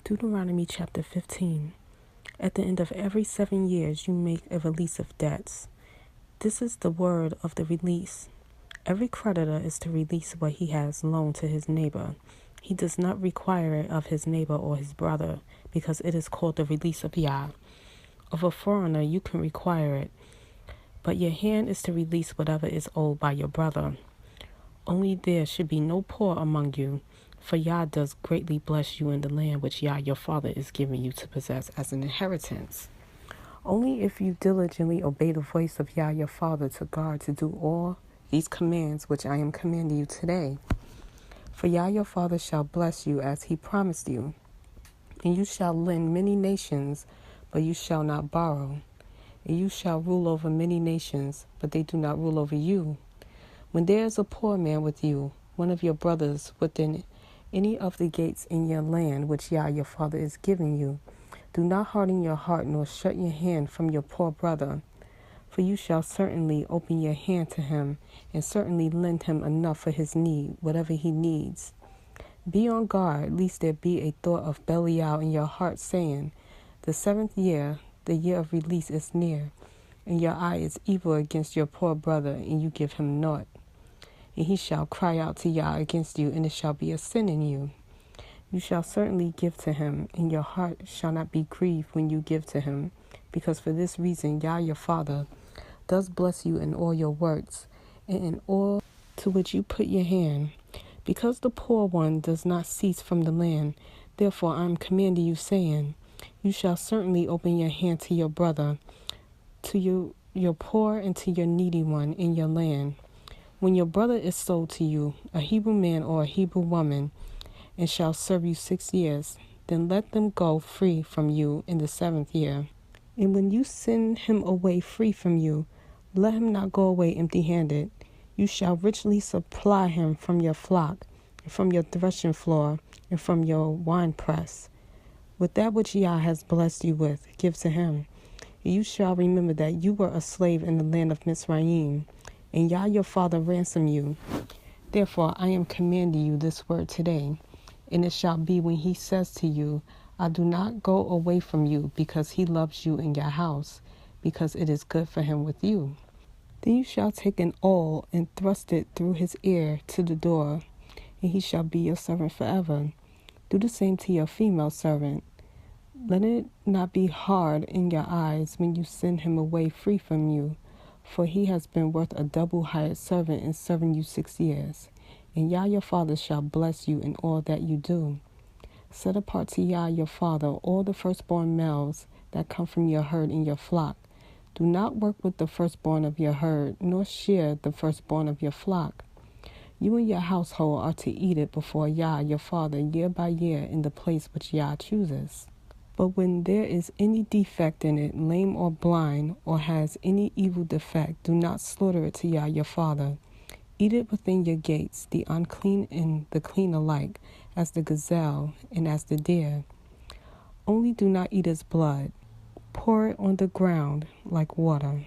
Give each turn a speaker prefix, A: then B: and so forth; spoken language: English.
A: Deuteronomy chapter 15. At the end of every 7 years you make a release of debts. This is the word of the release. Every creditor is to release what he has loaned to his neighbor. He does not require it of his neighbor or his brother, because it is called the release of Yah. Of a foreigner you can require it, but your hand is to release whatever is owed by your brother. Only there should be no poor among you, for Yah does greatly bless you in the land which Yah your father is giving you to possess as an inheritance. Only if you diligently obey the voice of Yah your father to guard to do all these commands which I am commanding you today. For Yah your father shall bless you as he promised you, and you shall lend many nations, but you shall not borrow. And you shall rule over many nations, but they do not rule over you. When there is a poor man with you, one of your brothers within any of the gates in your land which Yah your father is giving you, do not harden your heart nor shut your hand from your poor brother. For you shall certainly open your hand to him, and certainly lend him enough for his need, whatever he needs. Be on guard, lest there be a thought of Belial in your heart, saying, the 7th year, the year of release, is near, and your eye is evil against your poor brother, and you give him naught. And he shall cry out to Yah against you, and it shall be a sin in you. You shall certainly give to him, and your heart shall not be grieved when you give to him, because for this reason Yah your father does bless you in all your works, and in all to which you put your hand. Because the poor one does not cease from the land, therefore I am commanding you, saying, you shall certainly open your hand to your brother, to your poor and to your needy one in your land. When your brother is sold to you, a Hebrew man or a Hebrew woman, and shall serve you 6 years, then let them go free from you in the 7th year. And when you send him away free from you, let him not go away empty-handed. You shall richly supply him from your flock, and from your threshing floor, and from your winepress. With that which Yah has blessed you with, give to him. And you shall remember that you were a slave in the land of Mizraim, and Yah your father ransomed you. Therefore I am commanding you this word today. And it shall be when he says to you, I do not go away from you, because he loves you in your house, because it is good for him with you. Then you shall take an awl and thrust it through his ear to the door, and he shall be your servant forever. Do the same to your female servant. Let it not be hard in your eyes when you send him away free from you, for he has been worth a double hired servant in serving you 6 years. And Yah your father shall bless you in all that you do. Set apart to Yah your father all the firstborn males that come from your herd in your flock. Do not work with the firstborn of your herd, nor share the firstborn of your flock. You and your household are to eat it before Yah your father year by year in the place which Yah chooses. But when there is any defect in it, lame or blind, or has any evil defect, do not slaughter it to Yah your father. Eat it within your gates, the unclean and the clean alike, as the gazelle and as the deer. Only do not eat its blood. Pour it on the ground like water.